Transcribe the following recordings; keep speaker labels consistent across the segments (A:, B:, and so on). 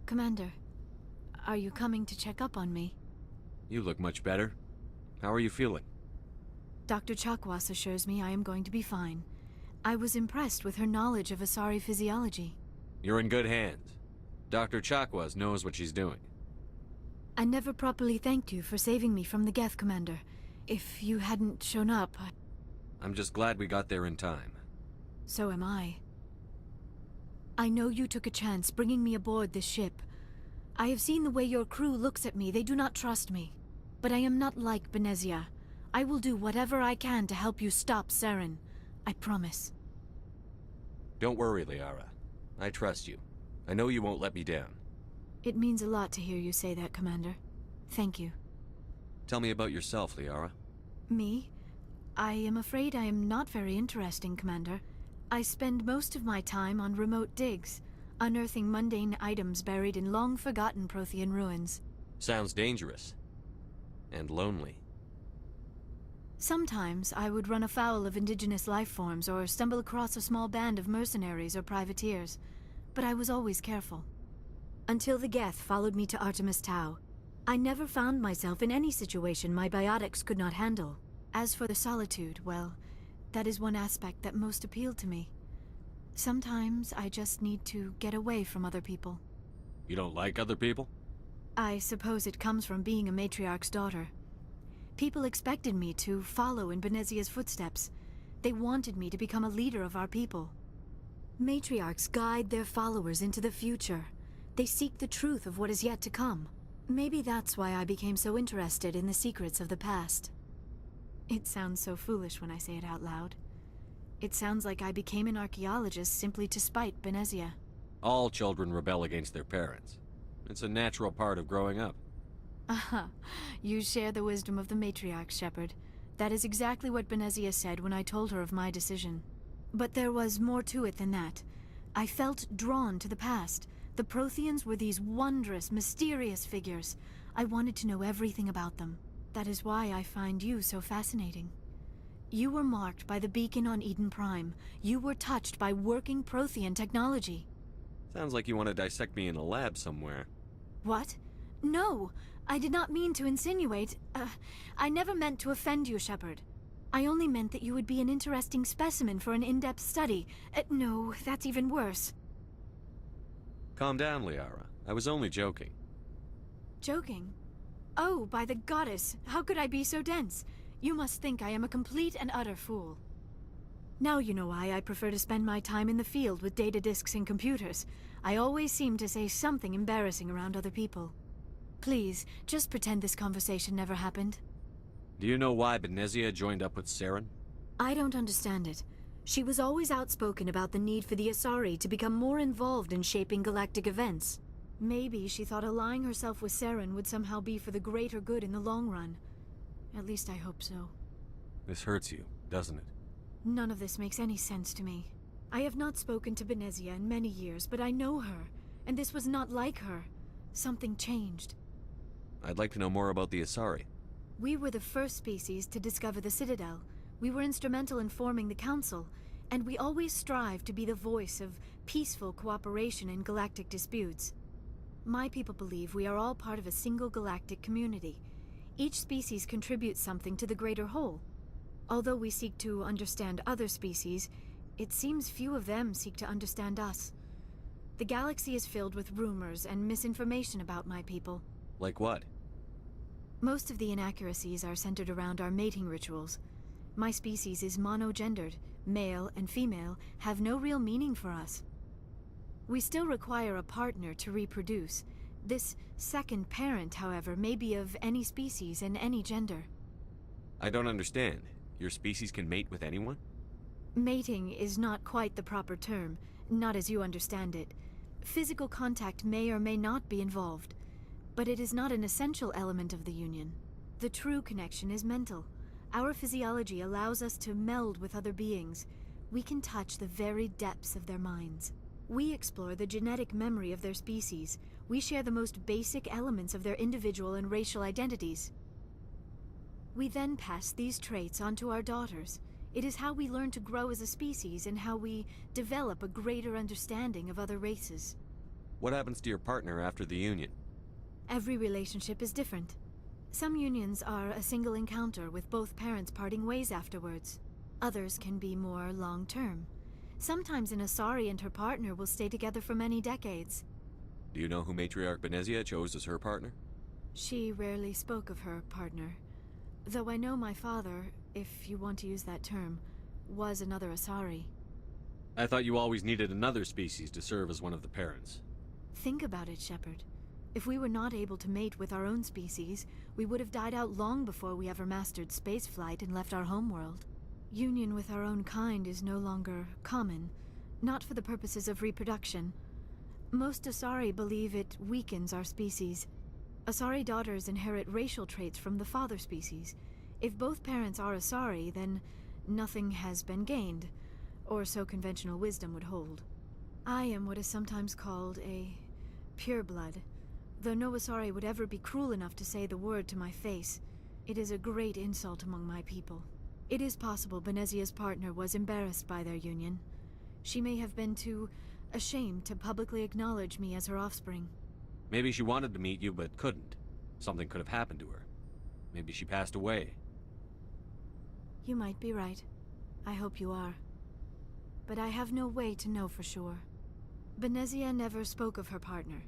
A: Commander, are you coming to check up on me?
B: You look much better. How are you feeling?
A: Dr. Chakwas assures me I am going to be fine. I was impressed with her knowledge of Asari physiology.
B: You're in good hands. Dr. Chakwas knows what she's doing.
A: I never properly thanked you for saving me from the Geth, Commander. If you hadn't shown up,
B: I'm just glad we got there in time.
A: so am I. I know you took a chance bringing me aboard this ship. I have seen the way your crew looks at me. They do not trust me. But I am not like Benezia. I will do whatever I can to help you stop Saren. I promise.
B: Don't worry, Liara. I trust you. I know you won't let me down.
A: It means a lot to hear you say that, Commander. Thank you.
B: Tell me about yourself, Liara.
A: Me? I am afraid I am not very interesting, Commander. I spend most of my time on remote digs, unearthing mundane items buried in long-forgotten Prothean ruins.
B: Sounds dangerous. And lonely.
A: Sometimes I would run afoul of indigenous life forms or stumble across a small band of mercenaries or privateers, but I was always careful. Until the Geth followed me to Artemis Tau, I never found myself in any situation my biotics could not handle. As for the solitude, well, that is one aspect that most appealed to me. Sometimes I just need to get away from other people.
B: You don't like other people?
A: I suppose it comes from being a matriarch's daughter. People expected me to follow in Benezia's footsteps. They wanted me to become a leader of our people. Matriarchs guide their followers into the future. They seek the truth of what is yet to come. Maybe that's why I became so interested in the secrets of the past. It sounds so foolish when I say it out loud. It sounds like I became an archaeologist simply to spite Benezia.
B: All children rebel against their parents. It's a natural part of growing up.
A: Aha, you share the wisdom of the matriarch, Shepard. That is exactly what Benezia said when I told her of my decision. But there was more to it than that. I felt drawn to the past. The Protheans were these wondrous, mysterious figures. I wanted to know everything about them. That is why I find you so fascinating. You were marked by the beacon on Eden Prime. You were touched by working Prothean technology.
B: Sounds like you want to dissect me in a lab somewhere.
A: What? No! I did not mean to insinuate. I never meant to offend you, Shepard. I only meant that you would be an interesting specimen for an in-depth study. No, that's even worse.
B: Calm down, Liara. I was only joking.
A: Joking? Oh, by the goddess, how could I be so dense? You must think I am a complete and utter fool. Now you know why I prefer to spend my time in the field with data disks and computers. I always seem to say something embarrassing around other people. Please, just pretend this conversation never happened.
B: Do you know why Benezia joined up with Saren?
A: I don't understand it. She was always outspoken about the need for the Asari to become more involved in shaping galactic events. Maybe she thought allying herself with Saren would somehow be for the greater good in the long run. At least I hope so.
B: This hurts you, doesn't it?
A: None of this makes any sense to me. I have not spoken to Benezia in many years, but I know her, and this was not like her. Something changed.
B: I'd like to know more about the Asari.
A: We were the first species to discover the Citadel. We were instrumental in forming the Council, and we always strive to be the voice of peaceful cooperation in galactic disputes. My people believe we are all part of a single galactic community. Each species contributes something to the greater whole. Although we seek to understand other species, it seems few of them seek to understand us. The galaxy is filled with rumors and misinformation about my people.
B: Like what?
A: Most of the inaccuracies are centered around our mating rituals. My species is monogendered. Male and female have no real meaning for us. We still require a partner to reproduce. This second parent, however, may be of any species and any gender.
B: I don't understand. Your species can mate with anyone?
A: Mating is not quite the proper term, not as you understand it. Physical contact may or may not be involved, but it is not an essential element of the union. The true connection is mental. Our physiology allows us to meld with other beings. We can touch the very depths of their minds. We explore the genetic memory of their species. We share the most basic elements of their individual and racial identities. We then pass these traits on to our daughters. It is how we learn to grow as a species and how we develop a greater understanding of other races.
B: What happens to your partner after the union?
A: Every relationship is different. Some unions are a single encounter with both parents parting ways afterwards. Others can be more long-term. Sometimes an Asari and her partner will stay together for many decades.
B: Do you know who Matriarch Benezia chose as her partner?
A: She rarely spoke of her partner. Though I know my father, if you want to use that term, was another Asari.
B: I thought you always needed another species to serve as one of the parents.
A: Think about it, Shepard. If we were not able to mate with our own species, we would have died out long before we ever mastered spaceflight and left our homeworld. Union with our own kind is no longer common, not for the purposes of reproduction. Most Asari believe it weakens our species. Asari daughters inherit racial traits from the father species. If both parents are Asari, then nothing has been gained, or so conventional wisdom would hold. I am what is sometimes called a pureblood, though no Asari would ever be cruel enough to say the word to my face. It is a great insult among my people. It is possible Benezia's partner was embarrassed by their union. She may have been too ashamed to publicly acknowledge me as her offspring.
B: Maybe she wanted to meet you but couldn't. Something could have happened to her. Maybe she passed away.
A: You might be right. I hope you are. But I have no way to know for sure. Benezia never spoke of her partner.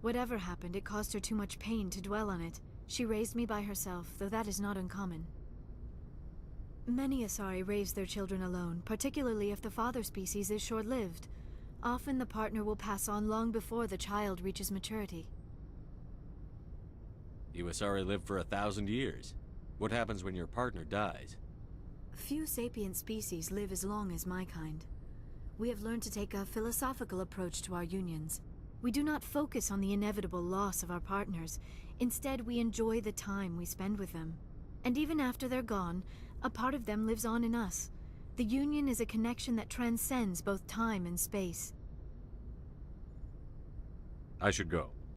A: Whatever happened, it caused her too much pain to dwell on it. She raised me by herself, though that is not uncommon. Many Asari raise their children alone, particularly if the father species is short-lived. Often the partner will pass on long before the child reaches maturity.
B: You Asari live for 1,000 years. What happens when your partner dies?
A: Few sapient species live as long as my kind. We have learned to take a philosophical approach to our unions. We do not focus on the inevitable loss of our partners. Instead, we enjoy the time we spend with them. And even after they're gone, a part of them lives on in us. The union is a connection that transcends both time and space.
B: I should go.